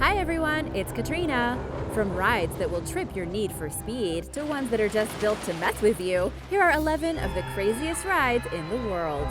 Hi everyone, it's Katrina. From rides that will trip your need for speed to ones that are just built to mess with you, here are 11 of the craziest rides in the world.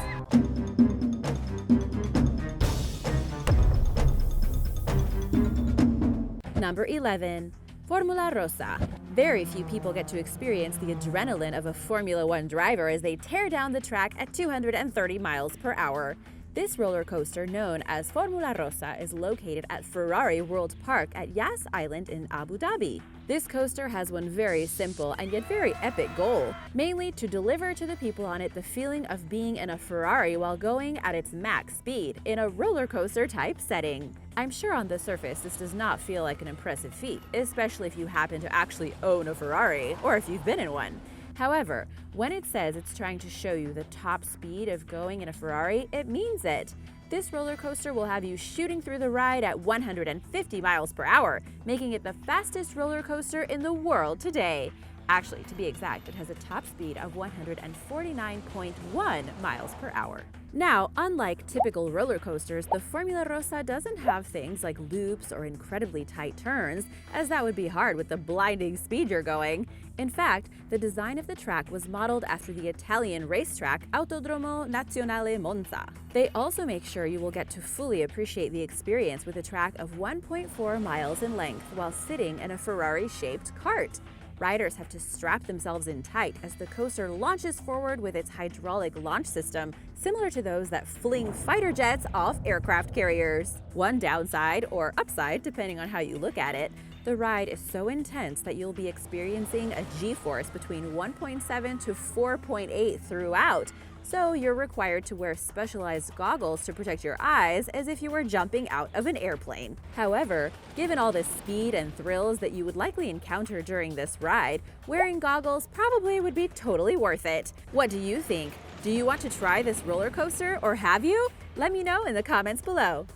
Number 11. Formula Rossa. Very few people get to experience the adrenaline of a Formula One driver as they tear down the track at 230 miles per hour. This roller coaster, known as Formula Rossa, is located at Ferrari World Park at Yas Island in Abu Dhabi. This coaster has one very simple and yet very epic goal, mainly to deliver to the people on it the feeling of being in a Ferrari while going at its max speed in a roller coaster type setting. I'm sure on the surface this does not feel like an impressive feat, especially if you happen to actually own a Ferrari or if you've been in one. However, when it says it's trying to show you the top speed of going in a Ferrari, it means it. This roller coaster will have you shooting through the ride at 150 miles per hour, making it the fastest roller coaster in the world today. Actually, to be exact, it has a top speed of 149.1 miles per hour. Now, unlike typical roller coasters, the Formula Rossa doesn't have things like loops or incredibly tight turns, as that would be hard with the blinding speed you're going. In fact, the design of the track was modeled after the Italian racetrack Autodromo Nazionale Monza. They also make sure you will get to fully appreciate the experience with a track of 1.4 miles in length while sitting in a Ferrari-shaped cart. Riders have to strap themselves in tight as the coaster launches forward with its hydraulic launch system, similar to those that fling fighter jets off aircraft carriers. One downside, or upside depending on how you look at it, the ride is so intense that you'll be experiencing a G-force between 1.7 to 4.8 throughout, so you're required to wear specialized goggles to protect your eyes as if you were jumping out of an airplane. However, given all the speed and thrills that you would likely encounter during this ride, wearing goggles probably would be totally worth it. What do you think? Do you want to try this roller coaster, or have you? Let me know in the comments below.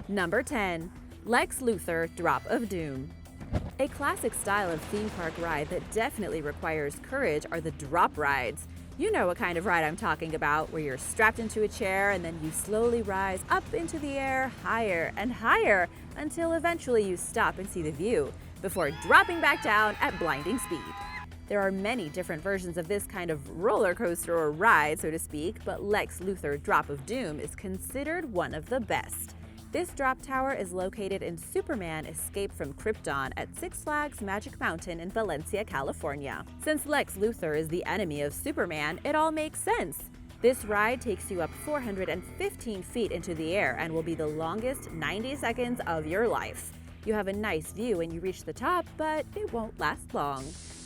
Number 10. Lex Luthor Drop of Doom. A classic style of theme park ride that definitely requires courage are the drop rides. You know what kind of ride I'm talking about, where you're strapped into a chair and then you slowly rise up into the air higher and higher until eventually you stop and see the view, before dropping back down at blinding speed. There are many different versions of this kind of roller coaster or ride, so to speak, but Lex Luthor Drop of Doom is considered one of the best. This drop tower is located in Superman Escape from Krypton at Six Flags Magic Mountain in Valencia, California. Since Lex Luthor is the enemy of Superman, it all makes sense. This ride takes you up 415 feet into the air and will be the longest 90 seconds of your life. You have a nice view when you reach the top, but it won't last long.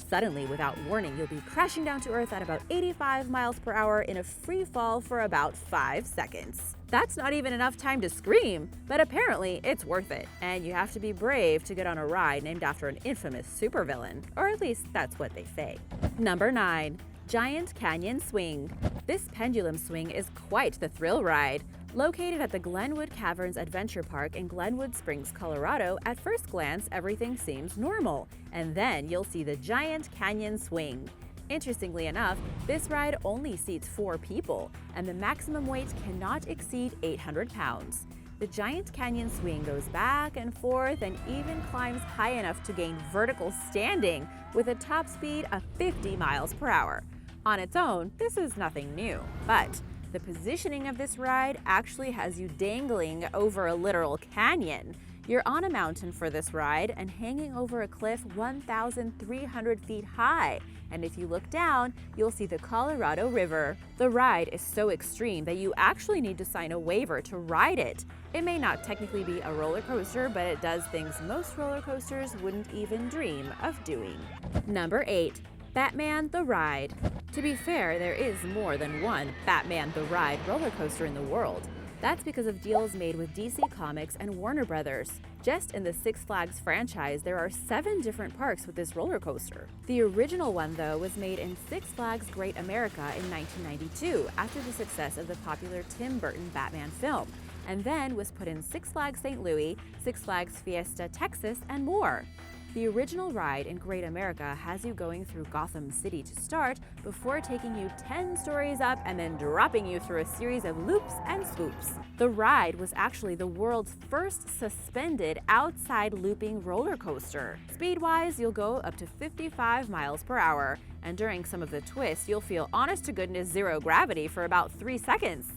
Suddenly, without warning, you'll be crashing down to Earth at about 85 miles per hour in a free fall for about 5 seconds. That's not even enough time to scream, but apparently it's worth it, and you have to be brave to get on a ride named after an infamous supervillain, or at least that's what they say. Number 9. Giant Canyon Swing. This pendulum swing is quite the thrill ride. Located at the Glenwood Caverns Adventure Park in Glenwood Springs, Colorado, at first glance everything seems normal, and then you'll see the Giant Canyon Swing. Interestingly enough, this ride only seats 4 people, and the maximum weight cannot exceed 800 pounds. The Giant Canyon Swing goes back and forth and even climbs high enough to gain vertical standing with a top speed of 50 miles per hour. On its own, this is nothing new, but the positioning of this ride actually has you dangling over a literal canyon. You're on a mountain for this ride and hanging over a cliff 1,300 feet high. And if you look down, you'll see the Colorado River. The ride is so extreme that you actually need to sign a waiver to ride it. It may not technically be a roller coaster, but it does things most roller coasters wouldn't even dream of doing. Number 8. Batman the Ride. To be fair, there is more than one Batman the Ride roller coaster in the world. That's because of deals made with DC Comics and Warner Brothers. Just in the Six Flags franchise, there are 7 different parks with this roller coaster. The original one, though, was made in Six Flags Great America in 1992 after the success of the popular Tim Burton Batman film, and then was put in Six Flags St. Louis, Six Flags Fiesta Texas, and more. The original ride in Great America has you going through Gotham City to start before taking you 10 stories up and then dropping you through a series of loops and swoops. The ride was actually the world's first suspended outside looping roller coaster. Speed-wise, you'll go up to 55 miles per hour, and during some of the twists, you'll feel honest-to-goodness zero gravity for about 3 seconds.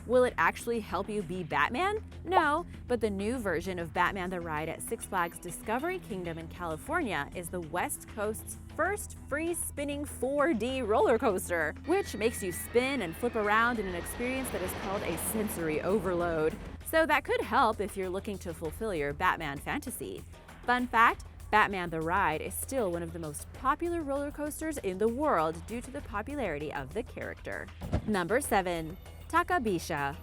Will it actually help you be Batman? No, but the new version of Batman the Ride at Six Flags Discovery Kingdom in California is the West Coast's first free-spinning 4D roller coaster, which makes you spin and flip around in an experience that is called a sensory overload. So that could help if you're looking to fulfill your Batman fantasy. Fun fact, Batman the Ride is still one of the most popular roller coasters in the world due to the popularity of the character. Number 7. Takabisha.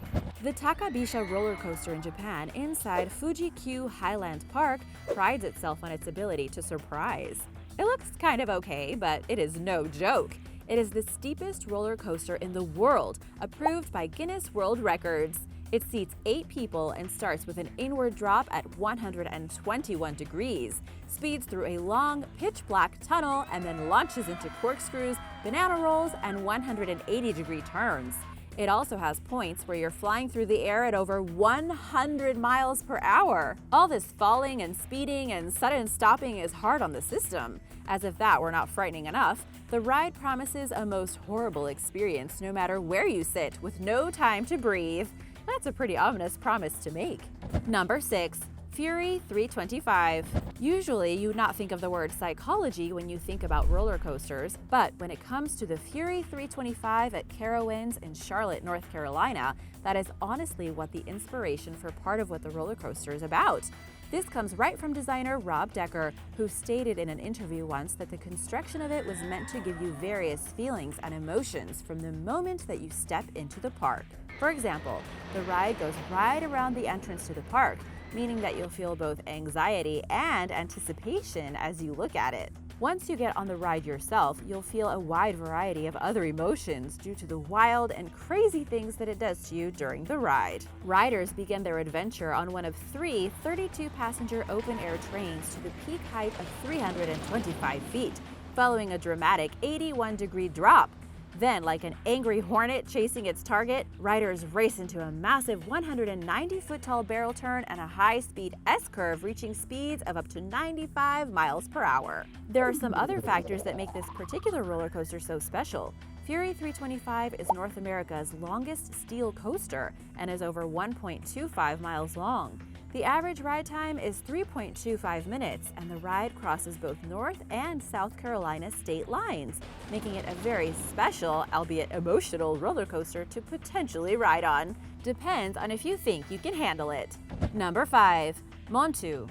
The Takabisha roller coaster in Japan inside Fuji-Q Highland Park prides itself on its ability to surprise. It looks kind of okay, but it is no joke. It is the steepest roller coaster in the world, approved by Guinness World Records. It seats 8 people and starts with an inward drop at 121 degrees, speeds through a long, pitch-black tunnel, and then launches into corkscrews, banana rolls, and 180-degree turns. It also has points where you're flying through the air at over 100 miles per hour. All this falling and speeding and sudden stopping is hard on the system. As if that were not frightening enough, the ride promises a most horrible experience no matter where you sit, with no time to breathe. That's a pretty ominous promise to make. Number 6. Fury 325. Usually, you would not think of the word psychology when you think about roller coasters, but when it comes to the Fury 325 at Carowinds in Charlotte, North Carolina, that is honestly what the inspiration for part of what the roller coaster is about. This comes right from designer Rob Decker, who stated in an interview once that the construction of it was meant to give you various feelings and emotions from the moment that you step into the park. For example, the ride goes right around the entrance to the park, meaning that you'll feel both anxiety and anticipation as you look at it. Once you get on the ride yourself, you'll feel a wide variety of other emotions due to the wild and crazy things that it does to you during the ride. Riders begin their adventure on one of 3 32-passenger open-air trains to the peak height of 325 feet, following a dramatic 81-degree drop. Then, like an angry hornet chasing its target, riders race into a massive 190-foot-tall barrel turn and a high-speed S-curve reaching speeds of up to 95 miles per hour. There are some other factors that make this particular roller coaster so special. Fury 325 is North America's longest steel coaster and is over 1.25 miles long. The average ride time is 3.25 minutes, and the ride crosses both North and South Carolina state lines, making it a very special, albeit emotional, roller coaster to potentially ride on. Depends on if you think you can handle it. Number 5. Montu.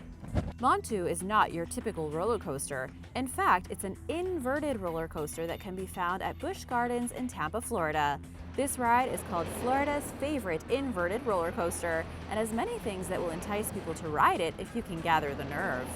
Montu is not your typical roller coaster. In fact, it's an inverted roller coaster that can be found at Busch Gardens in Tampa, Florida. This ride is called Florida's favorite inverted roller coaster and has many things that will entice people to ride it if you can gather the nerve.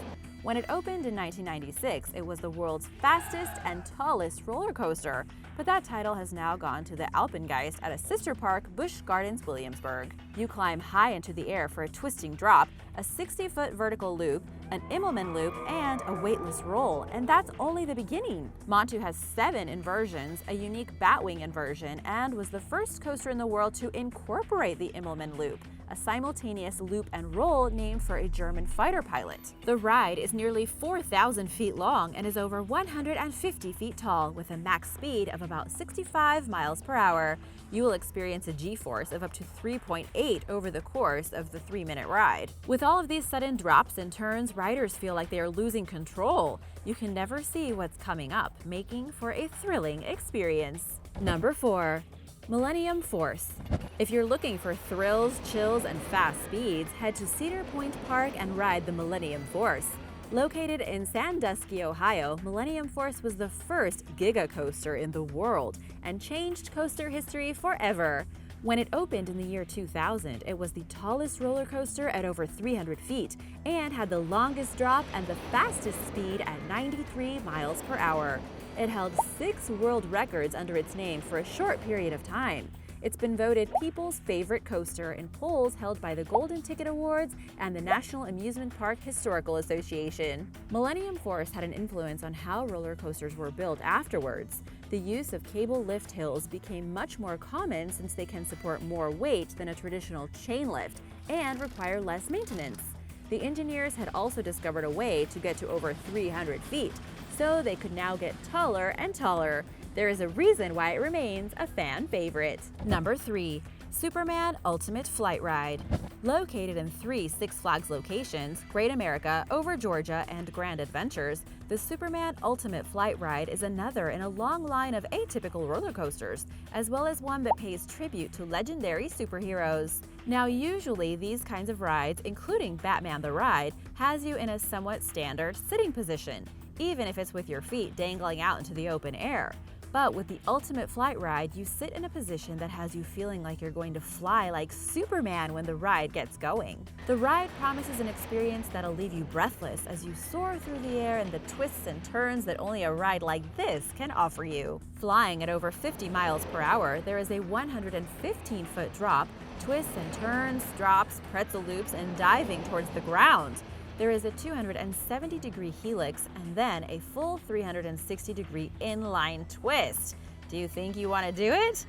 When it opened in 1996, it was the world's fastest and tallest roller coaster, but that title has now gone to the Alpengeist at a sister park, Busch Gardens, Williamsburg. You climb high into the air for a twisting drop, a 60-foot vertical loop, an Immelman loop, and a weightless roll, and that's only the beginning. Montu has 7 inversions, a unique Batwing inversion, and was the first coaster in the world to incorporate the Immelman loop, a simultaneous loop and roll named for a German fighter pilot. The ride is nearly 4,000 feet long and is over 150 feet tall, with a max speed of about 65 miles per hour. You will experience a G-force of up to 3.8 over the course of the 3-minute ride. With all of these sudden drops and turns, riders feel like they are losing control. You can never see what's coming up, making for a thrilling experience. Number 4. Millennium Force. If you're looking for thrills, chills, and fast speeds, head to Cedar Point Park and ride the Millennium Force. Located in Sandusky, Ohio, Millennium Force was the first giga coaster in the world and changed coaster history forever. When it opened in the year 2000, it was the tallest roller coaster at over 300 feet and had the longest drop and the fastest speed at 93 miles per hour. It held 6 world records under its name for a short period of time. It's been voted people's favorite coaster in polls held by the Golden Ticket Awards and the National Amusement Park Historical Association. Millennium Force had an influence on how roller coasters were built afterwards. The use of cable lift hills became much more common since they can support more weight than a traditional chain lift and require less maintenance. The engineers had also discovered a way to get to over 300 feet, so they could now get taller and taller. There is a reason why it remains a fan favorite. Number 3. Superman Ultimate Flight Ride. Located in 3 Six Flags locations, Great America, Over Georgia, and Grand Adventures, the Superman Ultimate Flight Ride is another in a long line of atypical roller coasters, as well as one that pays tribute to legendary superheroes. Now, usually these kinds of rides, including Batman the Ride, has you in a somewhat standard sitting position, even if it's with your feet dangling out into the open air. But with the Ultimate Flight Ride, you sit in a position that has you feeling like you're going to fly like Superman when the ride gets going. The ride promises an experience that'll leave you breathless as you soar through the air and the twists and turns that only a ride like this can offer you. Flying at over 50 miles per hour, there is a 115-foot drop, twists and turns, drops, pretzel loops, and diving towards the ground. There is a 270-degree helix and then a full 360-degree inline twist. Do you think you want to do it?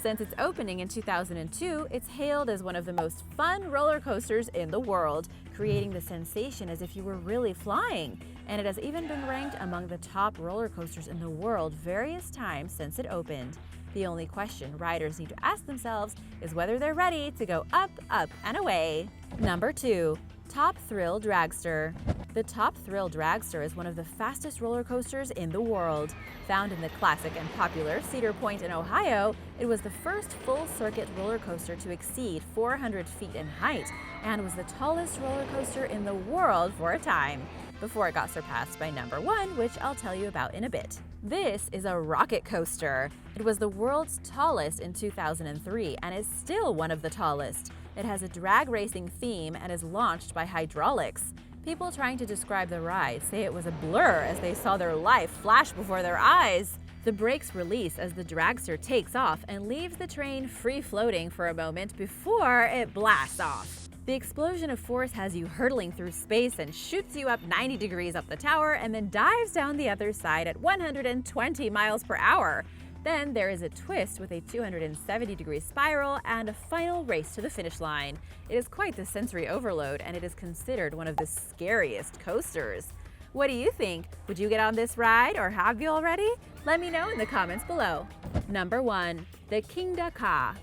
Since its opening in 2002, it's hailed as one of the most fun roller coasters in the world, creating the sensation as if you were really flying. And it has even been ranked among the top roller coasters in the world various times since it opened. The only question riders need to ask themselves is whether they're ready to go up, up, and away. Number 2. Top Thrill Dragster. The Top Thrill Dragster is one of the fastest roller coasters in the world. Found in the classic and popular Cedar Point in Ohio, it was the first full-circuit roller coaster to exceed 400 feet in height and was the tallest roller coaster in the world for a time, before it got surpassed by number 1, which I'll tell you about in a bit. This is a rocket coaster. It was the world's tallest in 2003 and is still one of the tallest. It has a drag racing theme and is launched by hydraulics. People trying to describe the ride say it was a blur as they saw their life flash before their eyes. The brakes release as the dragster takes off and leaves the train free-floating for a moment before it blasts off. The explosion of force has you hurtling through space and shoots you up 90 degrees up the tower and then dives down the other side at 120 miles per hour. Then there is a twist with a 270-degree spiral and a final race to the finish line. It is quite the sensory overload, and it is considered one of the scariest coasters. What do you think? Would you get on this ride, or have you already? Let me know in the comments below. Number 1. The King Daka.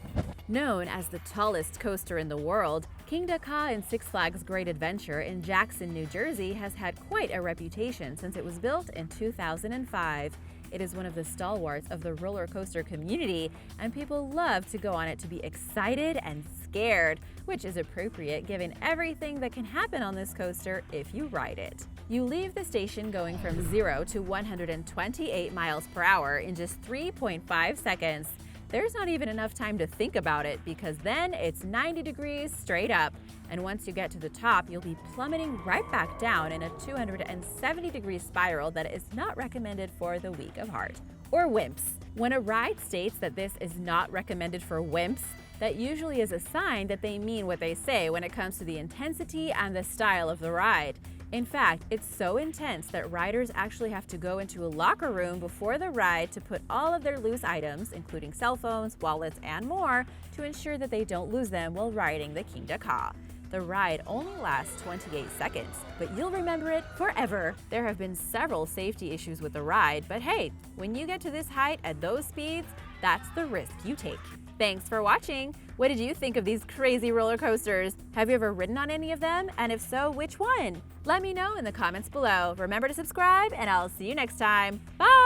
Known as the tallest coaster in the world, King Daka in Six Flags Great Adventure in Jackson, New Jersey has had quite a reputation since it was built in 2005. It is one of the stalwarts of the roller coaster community, and people love to go on it to be excited and scared, which is appropriate given everything that can happen on this coaster if you ride it. You leave the station going from 0 to 128 miles per hour in just 3.5 seconds. There's not even enough time to think about it because then it's 90 degrees straight up. And once you get to the top, you'll be plummeting right back down in a 270-degree spiral that is not recommended for the weak of heart or wimps. When a ride states that this is not recommended for wimps, that usually is a sign that they mean what they say when it comes to the intensity and the style of the ride. In fact, it's so intense that riders actually have to go into a locker room before the ride to put all of their loose items, including cell phones, wallets, and more, to ensure that they don't lose them while riding the King Daka. The ride only lasts 28 seconds, but you'll remember it forever. There have been several safety issues with the ride, but hey, when you get to this height at those speeds, that's the risk you take. Thanks for watching! What did you think of these crazy roller coasters? Have you ever ridden on any of them? And if so, which one? Let me know in the comments below. Remember to subscribe, and I'll see you next time. Bye!